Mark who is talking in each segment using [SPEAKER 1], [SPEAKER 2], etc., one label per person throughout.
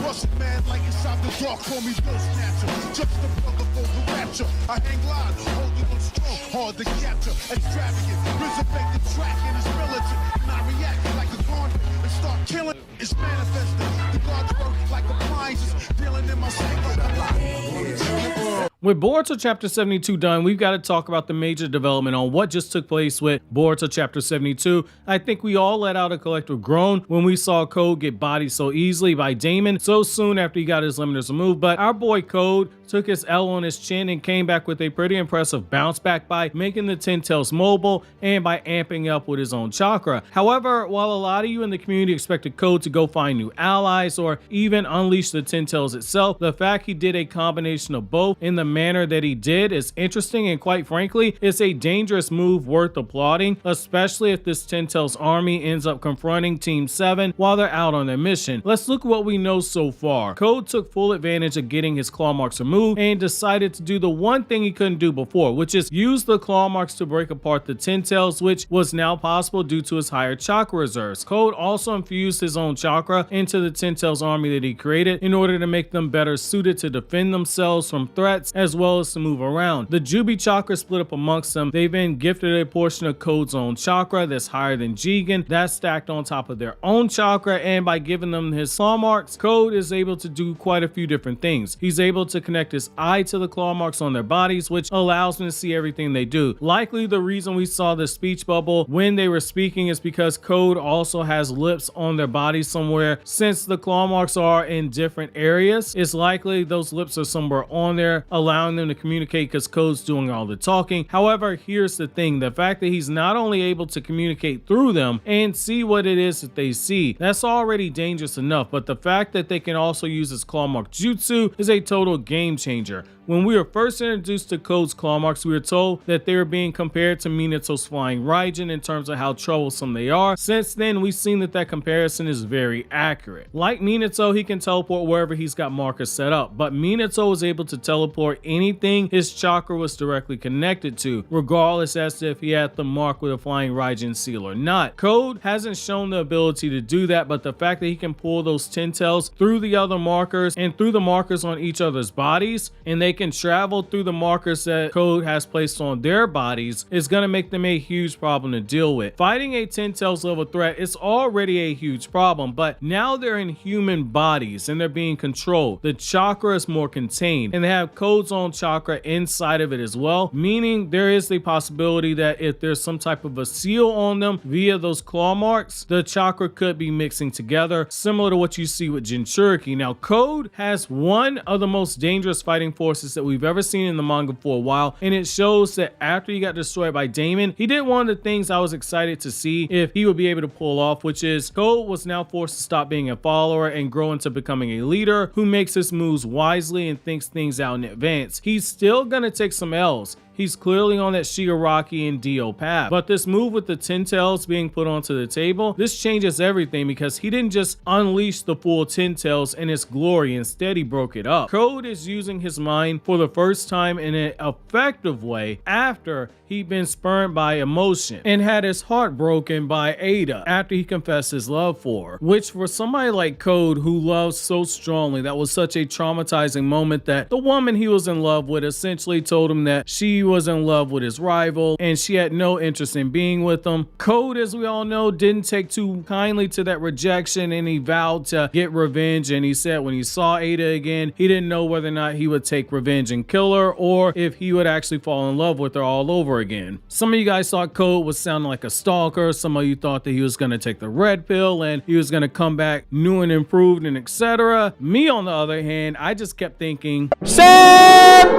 [SPEAKER 1] Russian man like inside the dark, call me Bill Snatcher. Just the brother for the rapture. I hang glide, holding on strong, hard to capture. Extravagant, resurrect the track and it's militant. And I react like a garden and start killing. It's manifesting. The God's work like appliances, dealing in my sleep like a lot.
[SPEAKER 2] With Boruto Chapter 72 done, we've got to talk about the major development on what just took place with Boruto Chapter 72. I think we all let out a collective groan when we saw Code get bodied so easily by Daemon so soon after he got his limiters removed, but our boy Code took his L on his chin and came back with a pretty impressive bounce back by making the Ten Tails mobile and by amping up with his own chakra. However, while a lot of you in the community expected Code to go find new allies or even unleash the Ten Tails itself, the fact he did a combination of both in the manner that he did is interesting, and quite frankly, it's a dangerous move worth applauding, especially if this Ten Tails army ends up confronting Team 7 while they're out on their mission. Let's look at what we know so far. Code took full advantage of getting his claw marks removed and decided to do the one thing he couldn't do before, which is use the claw marks to break apart the Ten Tails, which was now possible due to his higher chakra reserves. Code also infused his own chakra into the Ten Tails army that he created in order to make them better suited to defend themselves from threats as well as to move around. The Jubi chakra split up amongst them. They've been gifted a portion of Code's own chakra that's higher than Jigen, that's stacked on top of their own chakra, and by giving them his claw marks, Code is able to do quite a few different things. He's able to connect his eye to the claw marks on their bodies, which allows him to see everything they do. Likely the reason we saw the speech bubble when they were speaking is because Code also has lips on their bodies somewhere. Since the claw marks are in different areas, it's likely those lips are somewhere on there, allowing them to communicate because Code's doing all the talking. However, here's the thing, the fact that he's not only able to communicate through them and see what it is that they see, that's already dangerous enough, but the fact that they can also use his claw mark jutsu is a total game changer. When we were first introduced to Code's claw marks, we were told that they were being compared to Minato's flying Raijin in terms of how troublesome they are. Since then, we've seen that comparison is very accurate. Like Minato, he can teleport wherever he's got markers set up, but Minato was able to teleport anything his chakra was directly connected to, regardless as to if he had the mark with a flying Raijin seal or not. Code hasn't shown the ability to do that, but the fact that he can pull those Ten Tails through the other markers and through the markers on each other's bodies, and they can travel through the markers that Code has placed on their bodies, is going to make them a huge problem to deal with. Fighting a Ten Tails level threat is already a huge problem, but now they're in human bodies and they're being controlled. The chakra is more contained and they have Code's own chakra inside of it as well, meaning there is the possibility that if there's some type of a seal on them via those claw marks, the chakra could be mixing together, similar to what you see with Jinchuriki. Now, Code has one of the most dangerous fighting forces that we've ever seen in the manga for a while, and it shows that after he got destroyed by Daemon, he did one of the things I was excited to see if he would be able to pull off, which is Code was now forced to stop being a follower and grow into becoming a leader who makes his moves wisely and thinks things out in advance. He's still gonna take some L's. He's clearly on that Shigaraki and Dio path. But this move with the Ten Tails being put onto the table, this changes everything because he didn't just unleash the full Ten Tails in its glory, instead he broke it up. Code is using his mind for the first time in an effective way after he'd been spurned by emotion and had his heart broken by Ada after he confessed his love for her, which for somebody like Code who loves so strongly, that was such a traumatizing moment that the woman he was in love with essentially told him that she was in love with his rival and she had no interest in being with him. Code, as we all know, didn't take too kindly to that rejection and he vowed to get revenge, and he said when he saw Ada again, he didn't know whether or not he would take revenge and kill her or if he would actually fall in love with her all over again. Some of you guys thought Code was sounding like a stalker. Some of you thought that he was going to take the red pill and he was going to come back new and improved and etc. Me, on the other hand, I just kept thinking, Sam!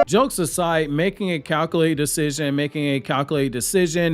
[SPEAKER 2] Jokes aside, making a calculated decision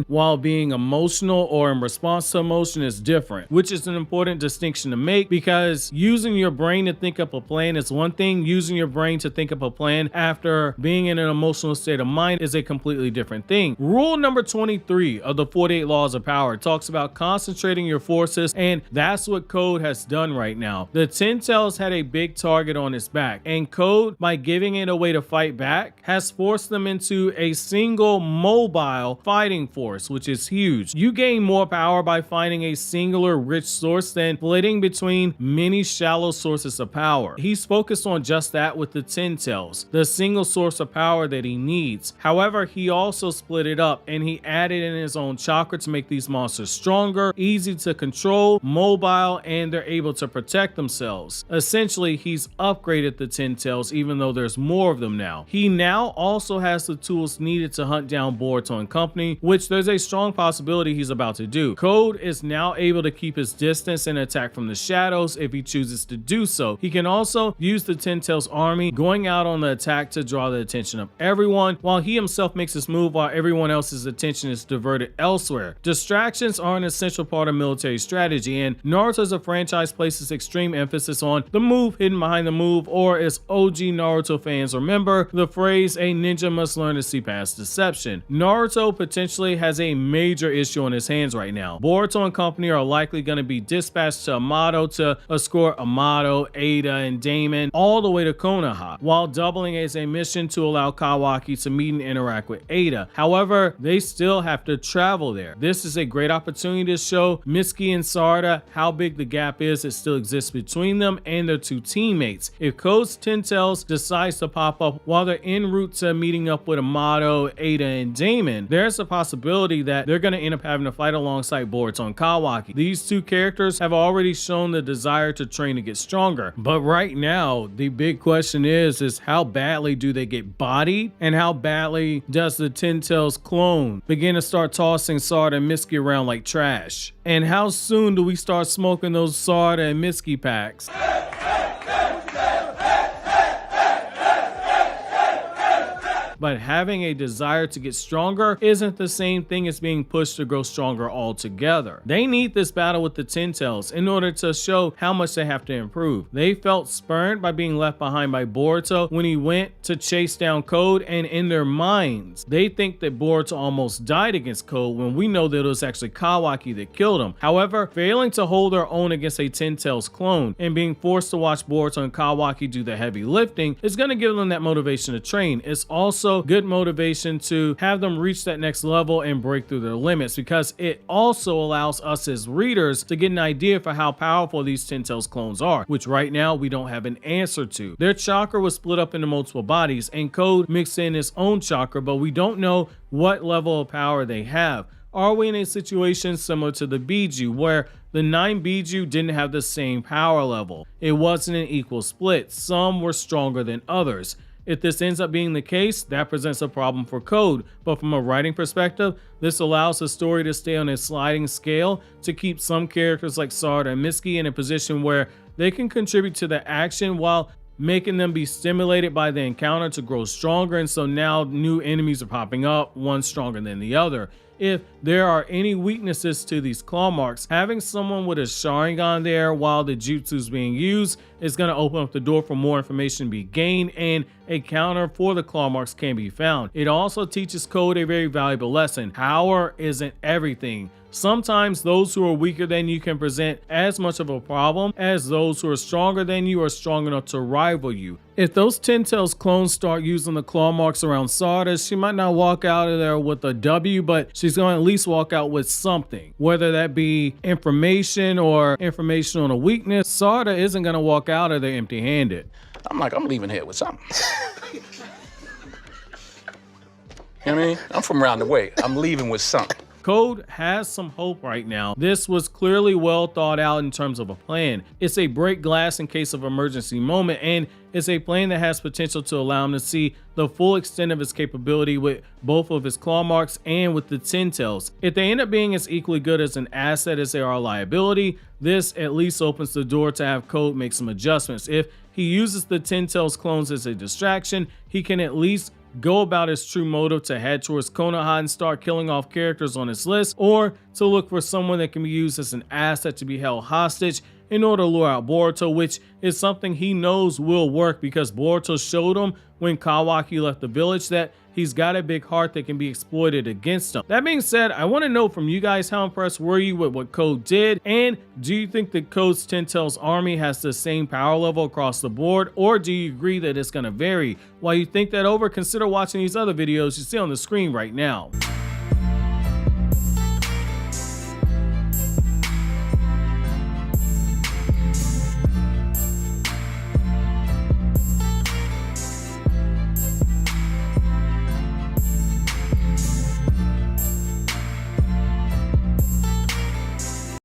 [SPEAKER 2] while being emotional or in response to emotion is different, which is an important distinction to make, because using your brain to think up a plan is one thing. Using your brain to think up a plan after being in an emotional state of mind is a completely different thing. Rule number 23 of the 48 Laws of Power talks about concentrating your forces, and that's what Code has done right now. The Ten Tails had a big target on his back, and Code, by giving it a way to fight back, attack has forced them into a single mobile fighting force, which is huge. You gain more power by finding a singular rich source than splitting between many shallow sources of power. He's focused on just that with the 10 tails, the single source of power that he needs. However, he also split it up and he added in his own chakra to make these monsters stronger, easy to control, mobile, and they're able to protect themselves. Essentially, he's upgraded the 10 tails even though there's more of them now. He now also has the tools needed to hunt down Boruto and company, which there's a strong possibility he's about to do. Code is now able to keep his distance and attack from the shadows if he chooses to do so. He can also use the 10 tails army going out on the attack to draw the attention of everyone, while he himself makes his move while everyone else's attention is diverted elsewhere. Distractions are an essential part of military strategy, and Naruto as a franchise places extreme emphasis on the move hidden behind the move, or as OG Naruto fans remember, the phrase "a ninja must learn to see past deception." Naruto potentially has a major issue on his hands right now. Boruto and company are likely going to be dispatched to Amado to escort Amado, Ada, and Daemon all the way to Konoha, while doubling as a mission to allow Kawaki to meet and interact with Ada. However, they still have to travel there. This is a great opportunity to show Isshiki and Sarada how big the gap is that still exists between them and their two teammates. If Code's 10 tails decides to pop up while they're en route to meeting up with Amado, Ada, and Daemon, there's a possibility that they're going to end up having to fight alongside Boruto and Kawaki. These two characters have already shown the desire to train to get stronger, but right now the big question is how badly do they get bodied, and how badly does the 10 tails clone begin to start tossing Sarada and Isshiki around like trash, and how soon do we start smoking those Sarada and Isshiki packs? But having a desire to get stronger isn't the same thing as being pushed to grow stronger altogether. They need this battle with the 10 tails in order to show how much they have to improve. They felt spurned by being left behind by Boruto when he went to chase down Code, and in their minds, they think that Boruto almost died against Code when we know that it was actually Kawaki that killed him. However, failing to hold their own against a 10 tails clone and being forced to watch Boruto and Kawaki do the heavy lifting is going to give them that motivation to train. It's also good motivation to have them reach that next level and break through their limits, because it also allows us as readers to get an idea for how powerful these 10 tails clones are, which right now we don't have an answer to. Their chakra was split up into multiple bodies and Code mixed in his own chakra, but we don't know what level of power they have. Are we in a situation similar to the Biju, where the 9 Biju didn't have the same power level? It wasn't an equal split. Some were stronger than others. If this ends up being the case, that presents a problem for Code, but from a writing perspective, this allows the story to stay on a sliding scale to keep some characters like Sarada and Isshiki in a position where they can contribute to the action while making them be stimulated by the encounter to grow stronger, and so now new enemies are popping up, one stronger than the other. If there are any weaknesses to these claw marks, having someone with a Sharingan there while the jutsu is being used is going to open up the door for more information to be gained, and a counter for the claw marks can be found. It also teaches Code a very valuable lesson. Power isn't everything. Sometimes those who are weaker than you can present as much of a problem as those who are stronger than you are strong enough to rival you. If those 10 tails clones start using the claw marks around Sarada, she might not walk out of there with a W, but she's going to at least walk out with something, whether that be information or information on a weakness. Sarada isn't going to walk out of there empty-handed.
[SPEAKER 3] I'm leaving here with something. You know what I mean? I'm from around the way. I'm leaving with something.
[SPEAKER 2] Code has some hope right now. This was clearly well thought out in terms of a plan. It's a break glass in case of emergency moment, and it's a plan that has potential to allow him to see the full extent of his capability with both of his claw marks and with the 10 tails. If they end up being as equally good as an asset as they are a liability, this at least opens the door to have Code make some adjustments. If he uses the 10 tails clones as a distraction, he can at least go about his true motive to head towards Konoha and start killing off characters on his list, or to look for someone that can be used as an asset to be held hostage in order to lure out Boruto, which is something he knows will work because Boruto showed him when Kawaki left the village that he's got a big heart that can be exploited against him. That being said, I want to know from you guys, how impressed were you with what Code did? And do you think that Code's Ten Tails army has the same power level across the board? Or do you agree that it's going to vary? While you think that over, consider watching these other videos you see on the screen right now.